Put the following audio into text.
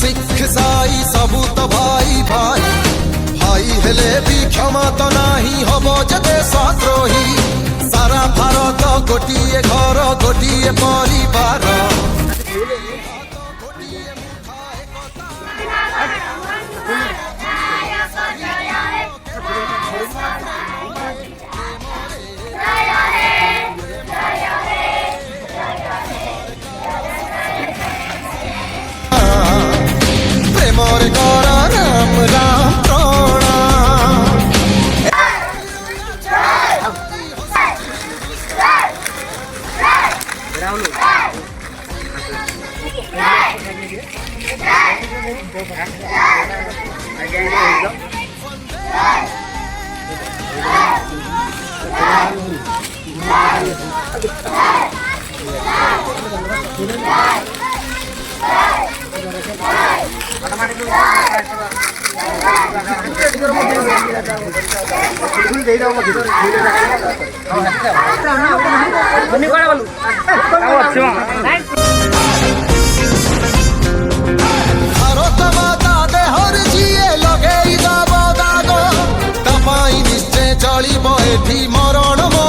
सिख साई सबू तो भाई भाई भाई हेले भी क्षमा तो नाही हबो जदे सद्रोही सारा भारत गोटिए घर गोटिए परिवार प्रेमरे कर राम राम प्रणाम भारत माता देहर जीए लगे दब दाग तपाई निश्चय चलिब एठी मरण।